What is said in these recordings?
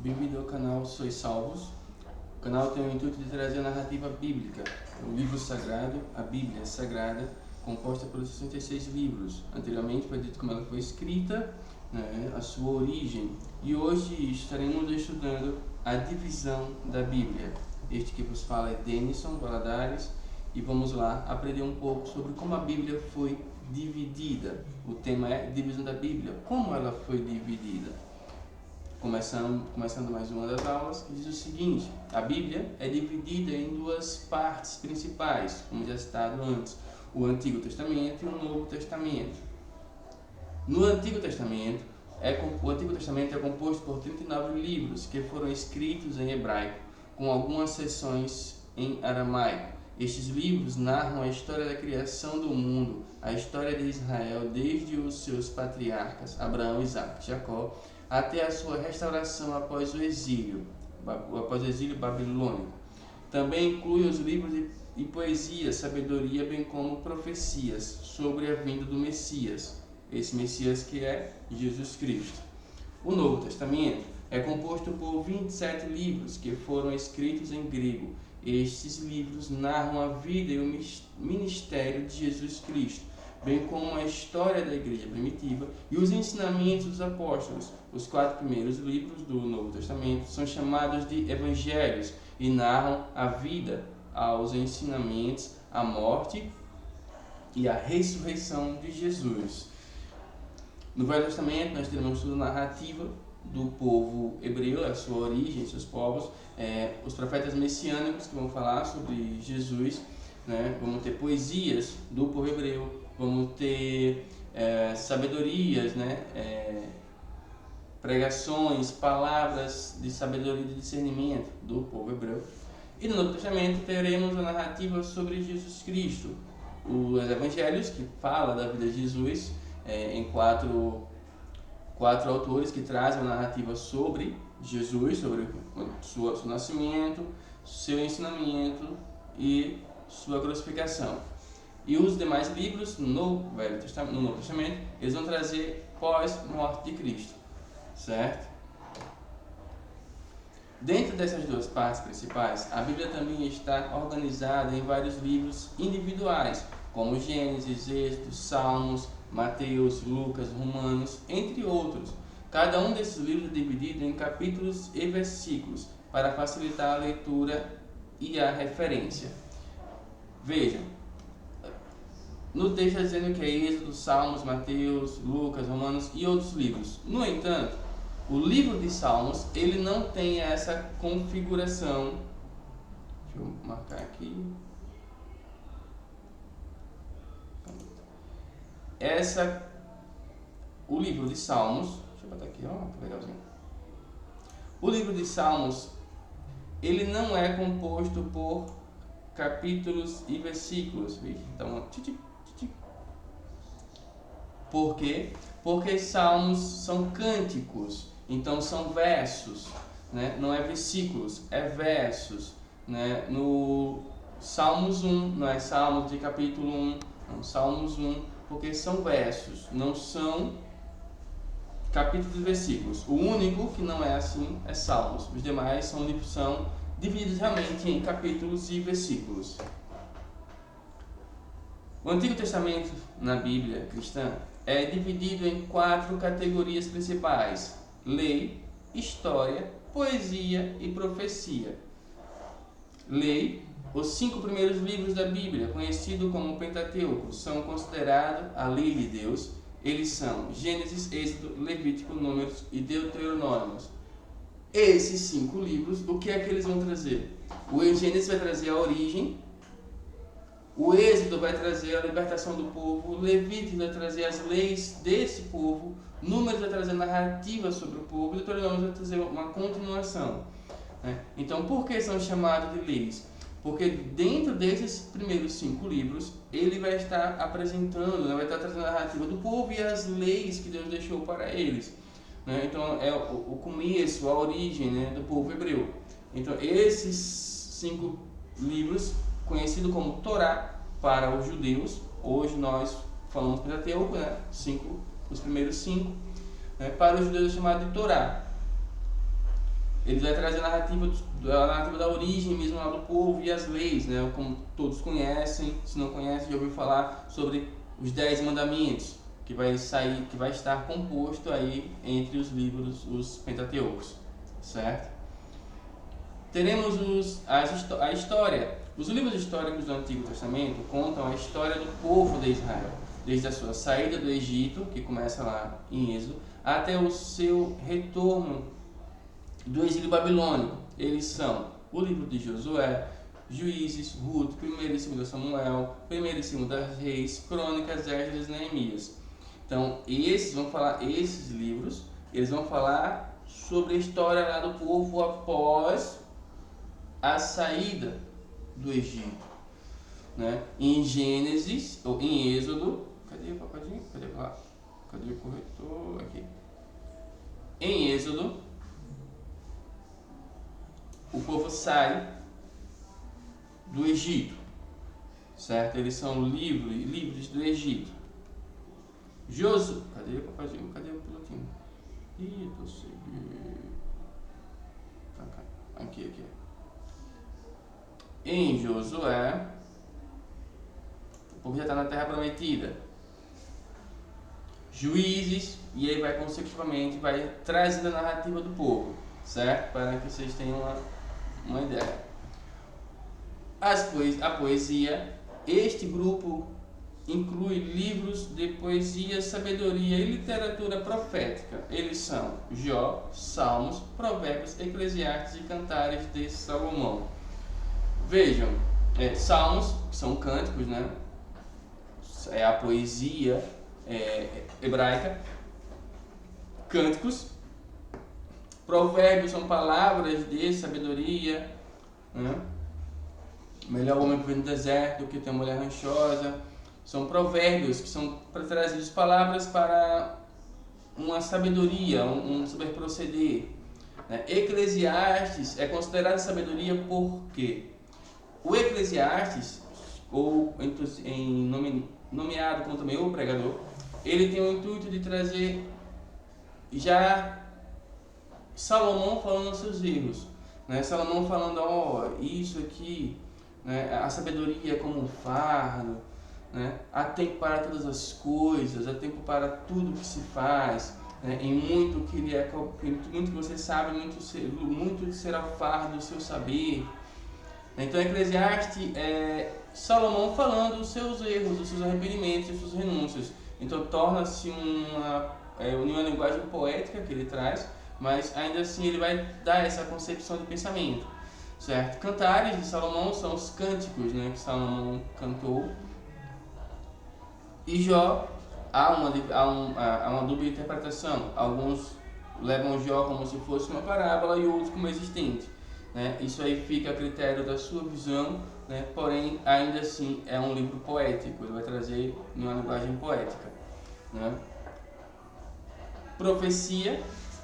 Bem-vindo ao canal Sois Salvos. O canal tem o intuito de trazer a narrativa bíblica, o livro sagrado, a Bíblia Sagrada, composta por 66 livros. Anteriormente foi dito como ela foi escrita, a sua origem. E hoje estaremos estudando a divisão da Bíblia. Este que vos fala é Denison Valadares e vamos lá aprender um pouco sobre como a Bíblia foi dividida. O tema é divisão da Bíblia, como ela foi dividida. Começando mais uma das aulas, que diz o seguinte: a Bíblia é dividida em duas partes principais, como já citado antes, o Antigo Testamento e o Novo Testamento. No Antigo Testamento, o Antigo Testamento é composto por 39 livros que foram escritos em hebraico, com algumas seções em aramaico. Estes livros narram a história da criação do mundo, a história de Israel desde os seus patriarcas, Abraão, Isaque e Jacó, até a sua restauração após o exílio babilônico. Também inclui os livros de poesia, sabedoria, bem como profecias sobre a vinda do Messias, esse Messias que é Jesus Cristo. O Novo Testamento é composto por 27 livros que foram escritos em grego. Estes livros narram a vida e o ministério de Jesus Cristo, bem como a história da igreja primitiva e os ensinamentos dos apóstolos. Os 4 primeiros livros do Novo Testamento são chamados de evangelhos e narram a vida, os ensinamentos, a morte e a ressurreição de Jesus. No Velho Testamento nós temos toda a narrativa do povo hebreu, a sua origem, seus povos, os profetas messiânicos que vão falar sobre Jesus, vamos ter poesias do povo hebreu, vamos ter sabedorias, pregações, palavras de sabedoria e de discernimento do povo hebreu. E no Novo Testamento teremos a narrativa sobre Jesus Cristo, os evangelhos que falam da vida de Jesus, em quatro autores que trazem a narrativa sobre Jesus, sobre seu nascimento, seu ensinamento e sua crucificação. E os demais livros no Novo Testamento, eles vão trazer pós-morte de Cristo, certo? Dentro dessas duas partes principais, a Bíblia também está organizada em vários livros individuais, como Gênesis, Êxodo, Salmos, Mateus, Lucas, Romanos, entre outros. Cada um desses livros é dividido em capítulos e versículos para facilitar a leitura e a referência. Vejam, no texto está dizendo que é Êxodo, Salmos, Mateus, Lucas, Romanos e outros livros. No entanto, o livro de Salmos, ele não tem essa configuração. Deixa eu marcar aqui. O livro de Salmos, deixa eu botar aqui, que legalzinho. O livro de Salmos, ele não é composto por capítulos e versículos. Então, por quê? Porque Salmos são cânticos, então são versos, não é versículos, é versos. No Salmos 1, não é Salmos de capítulo 1, não, Salmos 1, porque são versos, não são capítulos e versículos. O único que não é assim é Salmos, os demais são divididos realmente em capítulos e versículos. O Antigo Testamento na Bíblia cristã é dividido em 4 categorias principais: lei, história, poesia e profecia. Lei, os 5 primeiros livros da Bíblia, conhecidos como Pentateuco, são considerados a lei de Deus. Eles são Gênesis, Êxodo, Levítico, Números e Deuteronômio. Esses 5 livros, o que é que eles vão trazer? O Gênesis vai trazer a origem, o Êxodo vai trazer a libertação do povo, o Levítico vai trazer as leis desse povo, Números vai trazer narrativa sobre o povo, e Deuteronômio vai trazer uma continuação. Então, por que são chamados de leis? Porque dentro desses primeiros 5 livros, ele vai estar apresentando, vai estar trazendo a narrativa do povo e as leis que Deus deixou para eles. Então, é o começo, a origem do povo hebreu. Então, esses 5 livros, conhecidos como Torá para os judeus, hoje nós falamos Pentateuco, os primeiros 5, para os judeus é chamado de Torá. ele vai trazer a narrativa da origem mesmo lá do povo e as leis, né? Como todos conhecem, se não conhecem, já ouviu falar sobre os 10 mandamentos, que vai estar composto aí entre os livros, os Pentateucos, certo? Teremos a história. Os livros históricos do Antigo Testamento contam a história do povo de Israel, desde a sua saída do Egito, que começa lá em Êxodo, até o seu retorno do exílio babilônico. Eles são o livro de Josué, Juízes, Ruth, 1 e 2 Samuel, 1 e 2 Reis, Crônicas, Esdras e Neemias. Então, esses livros, eles vão falar sobre a história lá do povo após a saída do Egito, né? Em Gênesis, ou em Êxodo, cadê o corretor? Aqui. Em Êxodo, o povo sai do Egito, certo? Eles são livres do Egito. Cadê o papazinho? Cadê o pilotinho? Ih, tô seguindo. Aqui. Em Josué, o povo já está na Terra Prometida. Juízes, e aí vai consecutivamente, vai trazendo a narrativa do povo, certo? Para que vocês tenham uma ideia. A poesia, este grupo inclui livros de poesia, sabedoria e literatura profética. Eles são Jó, Salmos, Provérbios, Eclesiastes e Cantares de Salomão. Vejam, Salmos, que são cânticos, né? É a poesia hebraica. Cânticos. Provérbios são palavras de sabedoria, né? Melhor homem que vive no deserto do que tem uma mulher ranchosa. São provérbios que são trazidos palavras para uma sabedoria, um saber proceder. Eclesiastes é considerado sabedoria porque o Eclesiastes, ou nomeado como também o pregador, ele tem o intuito de trazer já Salomão falando dos seus erros, né? Salomão falando, isso aqui, né? A sabedoria é como um fardo, né? Há tempo para todas as coisas, há tempo para tudo que se faz, né? Em muito que você sabe, muito será o fardo do seu saber. Então, Eclesiastes é Salomão falando dos seus erros, dos seus arrependimentos, das suas renúncias. Então, torna-se uma linguagem poética que ele traz, mas ainda assim ele vai dar essa concepção de pensamento, certo? Cantares de Salomão são os cânticos, né, que Salomão cantou. E Jó, há uma dupla interpretação. Alguns levam Jó como se fosse uma parábola e outros como existente, né? Isso aí fica a critério da sua visão, né? Porém, ainda assim é um livro poético, ele vai trazer uma linguagem poética, né? Profecia.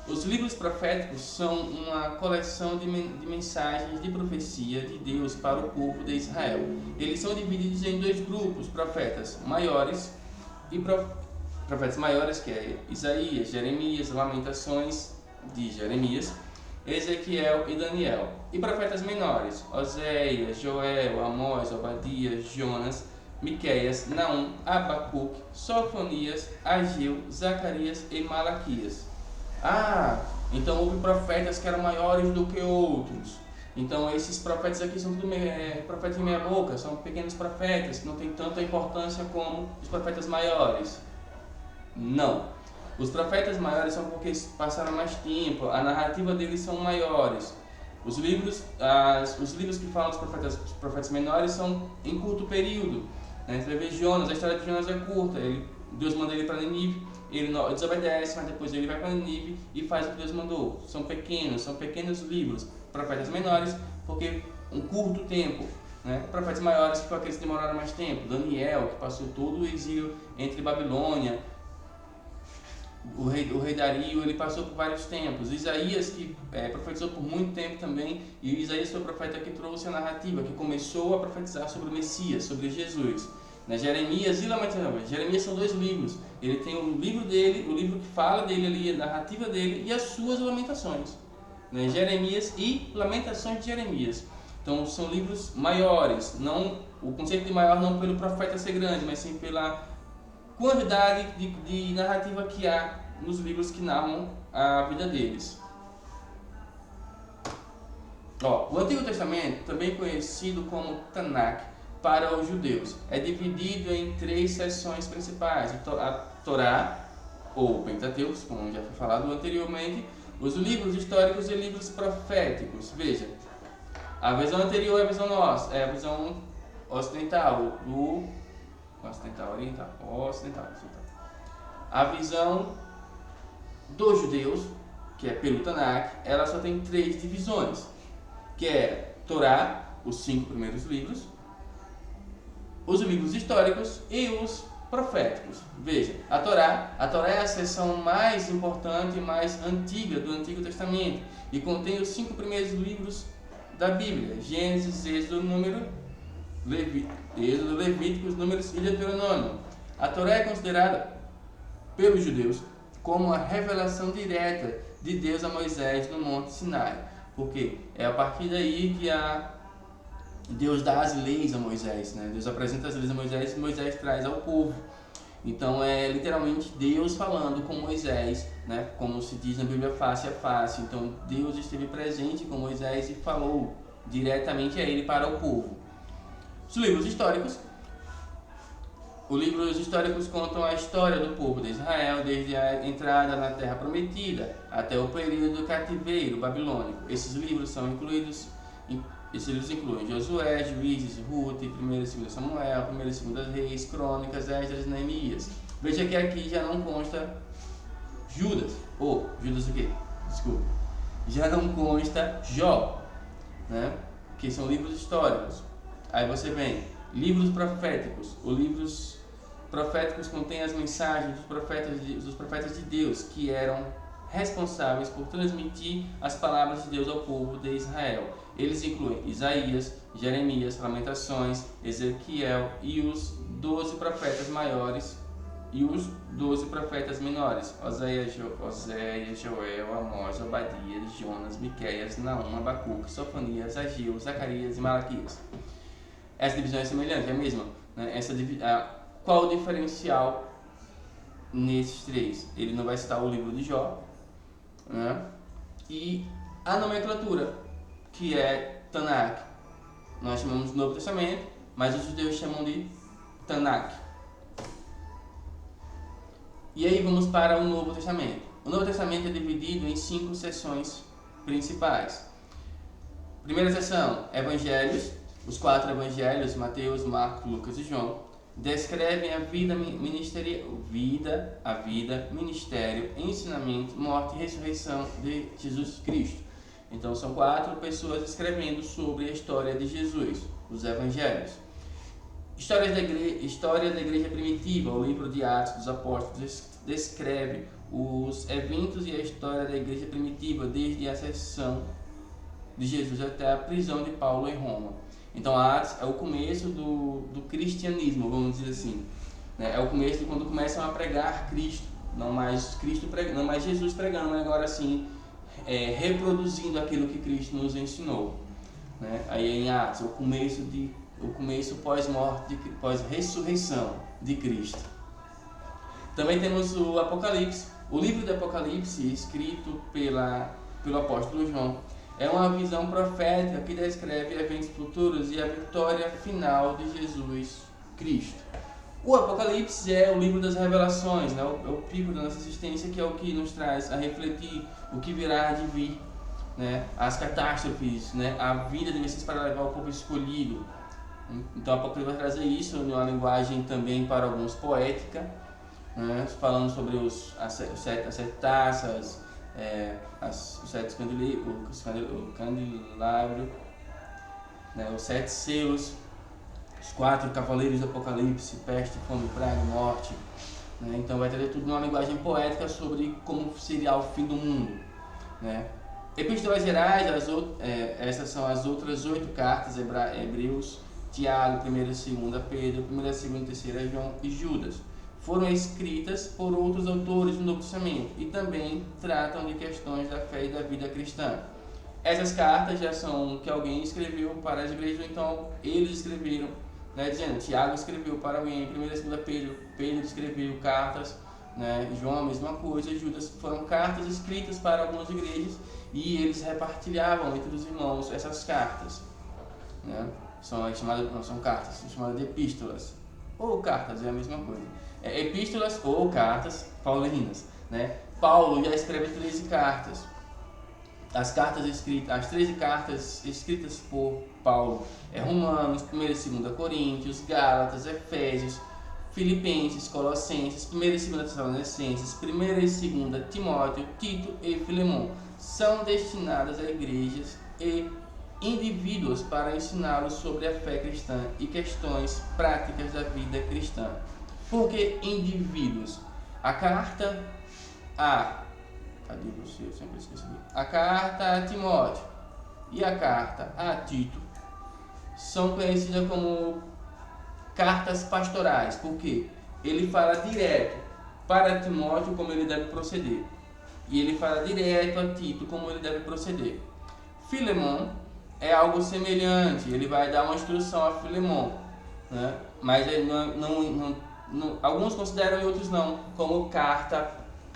Os livros proféticos são uma coleção de mensagens de profecia de Deus para o povo de Israel. Eles são divididos em dois grupos: profetas maiores, que é Isaías, Jeremias, Lamentações de Jeremias, Ezequiel e Daniel, e profetas menores: Oséias, Joel, Amós, Obadias, Jonas, Miqueias, Naum, Abacuque, Sofonias, Ageu, Zacarias e Malaquias. Então houve profetas que eram maiores do que outros. Então esses profetas aqui são tudo profetas de meia boca, são pequenos profetas que não têm tanta importância como os profetas maiores. Não. Os profetas maiores são porque passaram mais tempo, a narrativa deles são maiores. Os livros que falam dos profetas menores são em curto período, né? Você vai ver Jonas, a história de Jonas é curta. Deus manda ele para Nínive, ele desobedece, mas depois ele vai para Nínive e faz o que Deus mandou. São pequenos livros. Profetas menores, porque um curto tempo, né? Profetas maiores, que foram aqueles que demoraram mais tempo. Daniel, que passou todo o exílio entre Babilônia. O rei Dario, ele passou por vários tempos. Isaías, que profetizou por muito tempo também, e Isaías foi o profeta que trouxe a narrativa, que começou a profetizar sobre o Messias, sobre Jesus. Jeremias e Lamentações. Jeremias são dois livros. Ele tem o livro dele, o livro que fala dele ali, a narrativa dele e as suas lamentações. né? Jeremias e Lamentações de Jeremias. Então são livros maiores, não, o conceito de maior não pelo profeta ser grande, mas sim pela quantidade de narrativa que há nos livros que narram a vida deles. O Antigo Testamento, também conhecido como Tanakh para os judeus, é dividido em 3 seções principais: a Torá, ou Pentateuco, como já foi falado anteriormente, os livros históricos e livros proféticos. Veja, a visão anterior é a visão nossa, é a visão ocidental, ocidental. A visão dos judeus, que é pelo Tanakh, ela só tem 3 divisões, que é Torá, os 5 primeiros livros, os livros históricos e os proféticos. Veja, a Torá é a seção mais importante e mais antiga do Antigo Testamento e contém os 5 primeiros livros da Bíblia: Gênesis, Êxodo, Levíticos, Números e Deuteronômio. A Torá é considerada pelos judeus como a revelação direta de Deus a Moisés no Monte Sinai, porque é a partir daí que Deus dá as leis a Moisés, né? Deus apresenta as leis a Moisés e Moisés traz ao povo. Então é literalmente Deus falando com Moisés, né? Como se diz na Bíblia, face a face. Então Deus esteve presente com Moisés e falou diretamente a ele para o povo. Os livros históricos contam a história do povo de Israel desde a entrada na Terra Prometida até o período do cativeiro babilônico. Esses livros incluem Josué, Juízes, Ruth, 1 e 2 Samuel, 1 e 2 Reis, Crônicas, Esdras e Neemias. Veja que aqui já não consta Judas o quê? Desculpa. Já não consta Jó, né? Que são livros históricos. Aí você vem livros proféticos. Os livros proféticos contêm as mensagens dos profetas de Deus, que eram responsáveis por transmitir as palavras de Deus ao povo de Israel. Eles incluem Isaías, Jeremias, Lamentações, Ezequiel e os 12 profetas maiores e os 12 profetas menores: Oséias, Joel, Amós, Obadias, Jonas, Miqueias, Naum, Abacuque, Sofonias, Ageu, Zacarias e Malaquias. Essa divisão é semelhante, é a mesma, né? Qual o diferencial nesses 3? Ele não vai citar o livro de Jó, né? E a nomenclatura, que é Tanakh. Nós chamamos de Novo Testamento, mas os judeus chamam de Tanakh. E aí vamos para o Novo Testamento. O Novo Testamento é dividido em 5 seções principais. Primeira seção, Evangelhos. Os 4 evangelhos, Mateus, Marcos, Lucas e João, descrevem a vida, ministério, ensinamento, morte e ressurreição de Jesus Cristo. Então são 4 pessoas escrevendo sobre a história de Jesus, os evangelhos. História da igreja primitiva, o livro de Atos dos Apóstolos descreve os eventos e a história da igreja primitiva desde a ascensão de Jesus até a prisão de Paulo em Roma. Então Atos é o começo do cristianismo, vamos dizer assim, né? É o começo de quando começam a pregar Cristo, não mais Jesus pregando, mas agora sim reproduzindo aquilo que Cristo nos ensinou, né? Aí em Atos, o começo pós-morte, pós-ressurreição de Cristo. Também temos o Apocalipse, o livro do Apocalipse, escrito pelo apóstolo João. É uma visão profética que descreve eventos futuros e a vitória final de Jesus Cristo. O Apocalipse é o livro das revelações, né? É o pico da nossa existência, que é o que nos traz a refletir o que virá de vir, né? As catástrofes, né? A vida de Messias para levar o povo escolhido. Então o Apocalipse vai trazer isso em uma linguagem também para alguns poética, né? Falando sobre as 7 taças, os 7 candelabro, né, os 7 selos, os 4 cavaleiros do Apocalipse, peste, fome, praga, morte, né? Então vai trazer tudo numa linguagem poética sobre como seria o fim do mundo, né? Epístolas gerais, essas são as outras 8 cartas: Hebreus, Tiago, 1 e 2 Pedro, 1 e 2 e 3 João e Judas. Foram escritas por outros autores do Novo Testamento e também tratam de questões da fé e da vida cristã. Essas cartas já são que alguém escreveu para as igrejas, então eles escreveram, né, dizendo, Tiago escreveu para alguém, 1ª e 2ª Pedro escreveu cartas, né, João a mesma coisa, Judas, foram cartas escritas para algumas igrejas e eles repartilhavam entre os irmãos essas cartas, né, não são cartas, são chamadas de epístolas, ou cartas, é a mesma coisa, epístolas ou cartas paulinas, né. Paulo já escreve 13 cartas. As 13 cartas escritas por Paulo Romanos, 1ª e 2ª Coríntios, Gálatas, Efésios, Filipenses, Colossenses, 1ª e 2ª Tessalonicenses, 1ª e 2ª Timóteo, Tito e Filemão. São destinadas a igrejas e indivíduos para ensiná-los sobre a fé cristã e questões práticas da vida cristã. Por que indivíduos? A carta a carta a Timóteo e a carta a Tito são conhecidas como cartas pastorais, porque ele fala direto para Timóteo como ele deve proceder, e ele fala direto a Tito como ele deve proceder. Filemão é algo semelhante, ele vai dar uma instrução a Filemão, né? Mas ele alguns consideram e outros não, como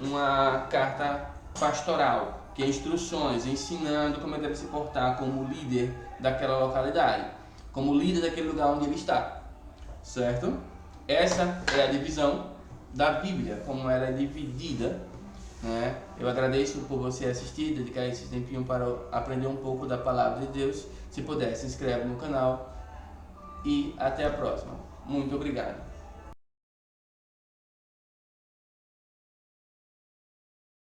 uma carta pastoral, que é instruções, ensinando como ele deve se portar como líder daquela localidade, como líder daquele lugar onde ele está, certo? Essa é a divisão da Bíblia, como ela é dividida, né? Eu agradeço por você assistir, dedicar esse tempinho para aprender um pouco da palavra de Deus. Se puder, se inscreve no canal e até a próxima. Muito obrigado.